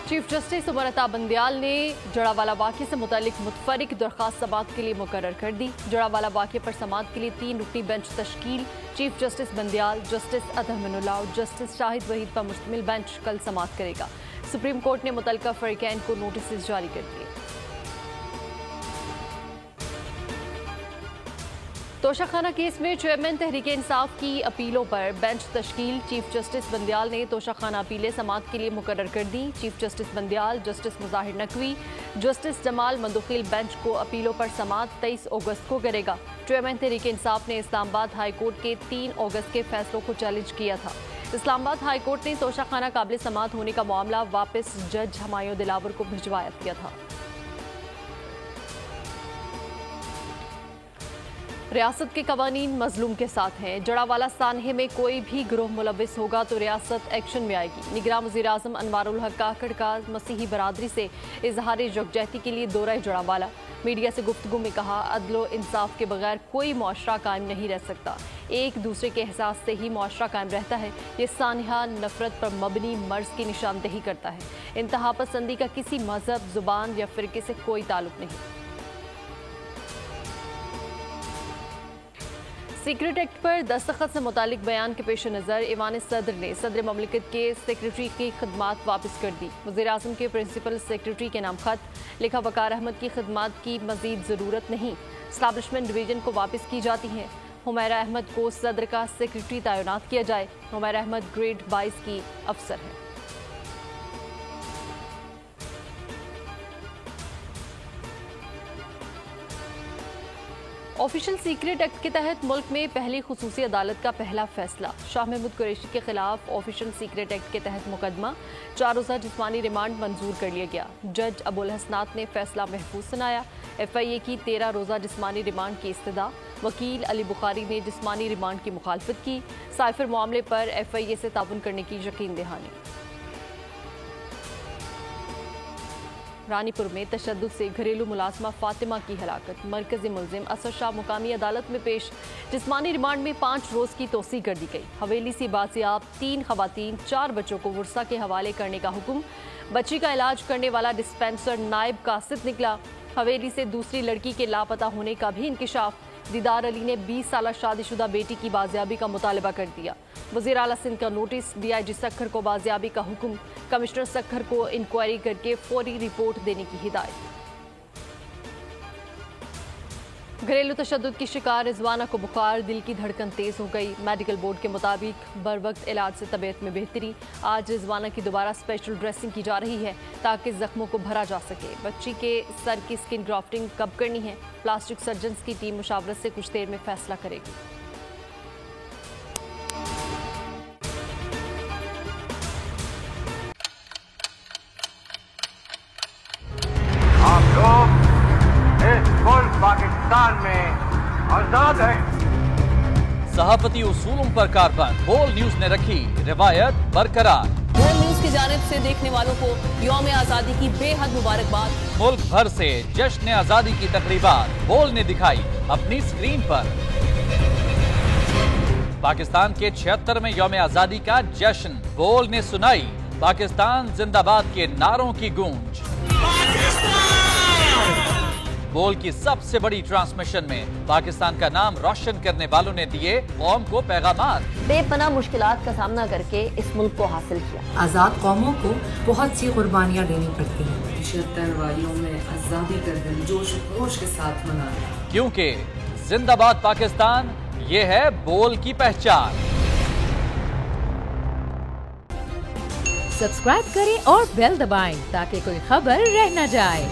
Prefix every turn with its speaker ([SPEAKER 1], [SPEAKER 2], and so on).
[SPEAKER 1] Chief justice Umar Ata Bandial نے جڑاوالا واقعے سے متعلق متفرق درخواست سماعت کے لیے مقرر کر دی۔ جڑاوالا واقعے پر سماعت کے لیے 3 رکنی بینچ تشکیل۔ چیف جسٹس بندیال، جسٹس اطہر من اللہ اور جسٹس شاہد وحید پر مشتمل بینچ کل سماعت کرے گا۔ سپریم کورٹ نے متعلقہ فریقین کو نوٹسز جاری کر دیے۔ توشہ خانہ کیس میں چیئرمین تحریک انصاف کی اپیلوں پر بینچ تشکیل۔ چیف جسٹس بندیال نے توشہ خانہ اپیلیں سماعت کے لیے مقرر کر دیں۔ چیف جسٹس بندیال، جسٹس مظاہر نقوی، جسٹس جمال مندوخیل بینچ کو اپیلوں پر سماعت 23 اگست کو کرے گا۔ چیئرمین تحریک انصاف نے اسلام آباد ہائی کورٹ کے 3 اگست کے فیصلوں کو چیلنج کیا تھا۔ اسلام آباد ہائی کورٹ نے توشہ خانہ قابل سماعت ہونے کا معاملہ واپس جج ہمایوں دلاور کو بھجوایا دیا تھا۔ ریاست کے قوانین مظلوم کے ساتھ ہیں۔ جڑاوالا سانحے میں کوئی بھی گروہ ملوث ہوگا تو ریاست ایکشن میں آئے گی۔ نگراں وزیر اعظم انوار الحق کاکڑ کا مسیحی برادری سے اظہار یکجہتی کے لیے دورہ جڑاوالا۔ میڈیا سے گفتگو میں کہا، عدل و انصاف کے بغیر کوئی معاشرہ قائم نہیں رہ سکتا۔ ایک دوسرے کے احساس سے ہی معاشرہ قائم رہتا ہے۔ یہ سانحہ نفرت پر مبنی مرض کی نشاندہی کرتا ہے۔ انتہا پسندی کا کسی مذہب، زبان یا فرقے سے کوئی تعلق نہیں۔ سیکرٹ ایکٹ پر دستخط سے متعلق بیان کے پیش نظر ایوان صدر نے صدر مملکت کے سیکرٹری کی خدمات واپس کر دی۔ وزیر اعظم کے پرنسپل سیکرٹری کے نام خط لکھا، وقار احمد کی خدمات کی مزید ضرورت نہیں، اسٹیبلشمنٹ ڈویژن کو واپس کی جاتی ہیں۔ حمیرہ احمد کو صدر کا سیکرٹری تعینات کیا جائے۔ حمیرہ احمد گریڈ 22 کی افسر ہے۔ آفیشل سیکرٹ ایکٹ کے تحت ملک میں پہلی خصوصی عدالت کا پہلا فیصلہ۔ شاہ محمود قریشی کے خلاف آفیشل سیکرٹ ایکٹ کے تحت مقدمہ 4 روزہ جسمانی ریمانڈ منظور کر لیا گیا۔ جج ابو الحسنات نے فیصلہ محفوظ سنایا۔ FIA کی 13 روزہ جسمانی ریمانڈ کی استدعا۔ وکیل علی بخاری نے جسمانی ریمانڈ کی مخالفت کی۔ سائفر معاملے پر FIA سے تعاون کرنے کی یقین دہانی۔ رانی پور میں تشدد سے گھریلو ملازمہ فاطمہ کی ہلاکت۔ مرکزی ملزم اسد شاہ مقامی عدالت میں پیش۔ جسمانی ریمانڈ میں 5 روز کی توسیع کر دی گئی۔ حویلی سے بازیاب 3 خواتین 4 بچوں کو ورثہ کے حوالے کرنے کا حکم۔ بچی کا علاج کرنے والا ڈسپینسر نائب قاصد نکلا۔ حویلی سے دوسری لڑکی کے لاپتہ ہونے کا بھی انکشاف۔ دیدار علی نے 20 سالہ شادی شدہ بیٹی کی بازیابی کا مطالبہ کر دیا۔ وزیر اعلیٰ سندھ کا نوٹس، DIG سکھر کو بازیابی کا حکم۔ کمشنر سکھر کو انکوائری کر کے فوری رپورٹ دینے کی ہدایت۔ گھریلو تشدد کی شکار رضوانہ کو بخار، دل کی دھڑکن تیز ہو گئی۔ میڈیکل بورڈ کے مطابق بروقت علاج سے طبیعت میں بہتری۔ آج رضوانہ کی دوبارہ اسپیشل ڈریسنگ کی جا رہی ہے تاکہ زخموں کو بھرا جا سکے۔ بچی کے سر کی سکن گرافٹنگ کب کرنی ہے، پلاسٹک سرجنز کی ٹیم مشاورت سے کچھ دیر میں فیصلہ کرے گی۔
[SPEAKER 2] پاکستان میں آزاد ہے۔
[SPEAKER 3] صحافتی اصولوں پر کاربند بول نیوز نے رکھی روایت برقرار۔
[SPEAKER 1] بول نیوز کی جانب سے دیکھنے والوں کو یوم آزادی کی بے حد مبارکباد۔
[SPEAKER 3] ملک بھر سے جشن آزادی کی تقریبات بول نے دکھائی اپنی اسکرین پر۔ پاکستان کے 76ویں یوم آزادی کا جشن بول نے سنائی پاکستان زندہ باد کے نعروں کی گونج۔ بول کی سب سے بڑی ٹرانسمیشن میں پاکستان کا نام روشن کرنے والوں نے دیے قوم کو پیغامات۔
[SPEAKER 4] بے پناہ مشکلات کا سامنا کر کے اس ملک کو حاصل کیا۔
[SPEAKER 5] آزاد قوموں کو بہت سی قربانیاں دینی پڑتی ہیں۔
[SPEAKER 6] 76 واریوں میں آزادی کا دن جوش و خروش کے ساتھ منایا،
[SPEAKER 3] کیونکہ زندہ باد پاکستان یہ ہے بول کی پہچان۔
[SPEAKER 7] سبسکرائب کریں اور بیل دبائیں تاکہ کوئی خبر رہ نہ جائے۔